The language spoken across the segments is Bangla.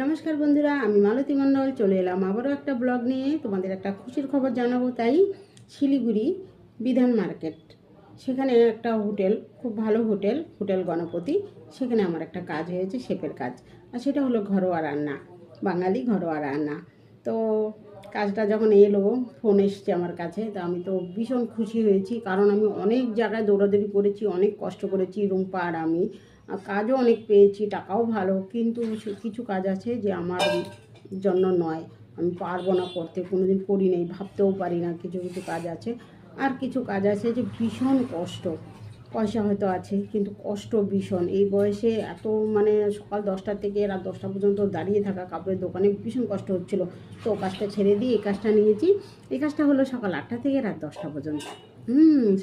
নমস্কার বন্ধুরা, আমি মালতী মণ্ডল চলে এলাম আবারও একটা ব্লগ নিয়ে। তোমাদের একটা খুশির খবর জানাবো। তাই শিলিগুড়ি বিধান মার্কেট, সেখানে একটা হোটেল, খুব ভালো হোটেল, হোটেল গণপতি, সেখানে আমার একটা কাজ হয়েছে, শেফের কাজ। আর সেটা হলো ঘরোয়া রান্না, বাঙালি ঘরোয়া রান্না। তো কাজটা যখন এলো, ফোন এসছে আমার কাছে, তো আমি তো ভীষণ খুশি হয়েছি, কারণ আমি অনেক জায়গায় দৌড়াদৌড়ি করেছি, অনেক কষ্ট করেছি, রুম্পা আর আমি। কাজও অনেক পেয়েছি, টাকাও ভালো, কিন্তু কিছু কাজ আছে যে আমার জন্য নয়, আমি পারবো না করতে, কোনোদিন করি নেই, ভাবতেও পারি না। কিছু কিছু কাজ আছে, আর কিছু কাজ আছে যে ভীষণ কষ্ট। পয়সা হয়তো আছে, কিন্তু কষ্ট ভীষণ। এই বয়সে এত মানে সকাল 10টা থেকে রাত 10টা পর্যন্ত দাঁড়িয়ে থাকা কাপড়ের দোকানে ভীষণ কষ্ট হচ্ছিল। তো কাজটা ছেড়ে দিয়ে এই কাজটা নিয়েছি। এই কাজটা হলো সকাল 8টা থেকে রাত 10টা পর্যন্ত।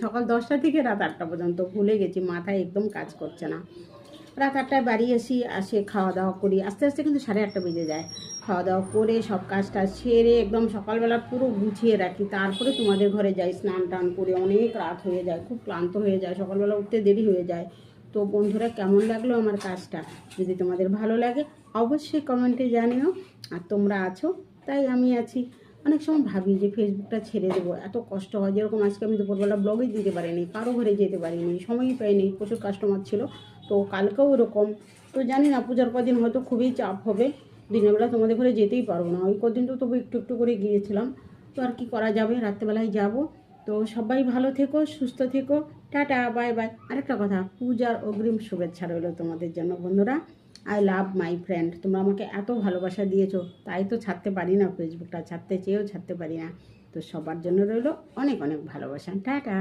সকাল 10টা থেকে রাত 8টা পর্যন্ত, ভুলে গেছি, মাথায় একদম কাজ করছে না। রাত 8টায় বাড়ি আসে খাওয়া দাওয়া করি, আস্তে আস্তে কিন্তু 8:30 বেজে যায়। খাওয়া দাওয়া করে সব কাজটা সেরে একদম সকালবেলা পুরো গুছিয়ে রাখি, তারপরে তোমাদের ঘরে যাই, স্নান টান করে। অনেক রাত হয়ে যায়, খুব ক্লান্ত হয়ে যায়, সকালবেলা উঠতে দেরি হয়ে যায়। তো বন্ধুরা, কেমন লাগলো আমার কাজটা? যদি তোমাদের ভালো লাগে অবশ্যই কমেন্টে জানিও। আর তোমরা আছো তাই আমি আছি। অনেক সময় ভাবি যে ফেসবুকটা ছেড়ে দেবো, এত কষ্ট হয়। যেরকম আজকে আমি দুপুরবেলা ব্লগই দিতে পারিনি, কারো ঘরে যেতে পারিনি, সময়ই পাইনি, প্রচুর কাস্টমার ছিল। তো কালকেও এরকম। তো জানি না, পূজার কদিন হয়তো খুবই চাপ হবে, দিনের বেলা তোমাদের ঘরে যেতেই পারবো না। ওই কদিন তো তবু একটু একটু করে গিয়েছিলাম। তো আর কি করা যাবে, রাত্রেবেলায় যাব। তো সবাই ভালো থেকো, সুস্থ থেকো, টাটা, বাই বাই। আরেকটা কথা, পূজার অগ্রিম শুভেচ্ছা রইলো তোমাদের জন্য বন্ধুরা। I love my friend. তোমরা আমাকে এত ভালোবাসা দিয়েছো, তাই তো ছাড়তে পারি না ফেসবুকটা, ছাড়তে চেয়েও ছাড়তে পারি না। তো সবার জন্য রইলো অনেক অনেক ভালোবাসা। টাটা।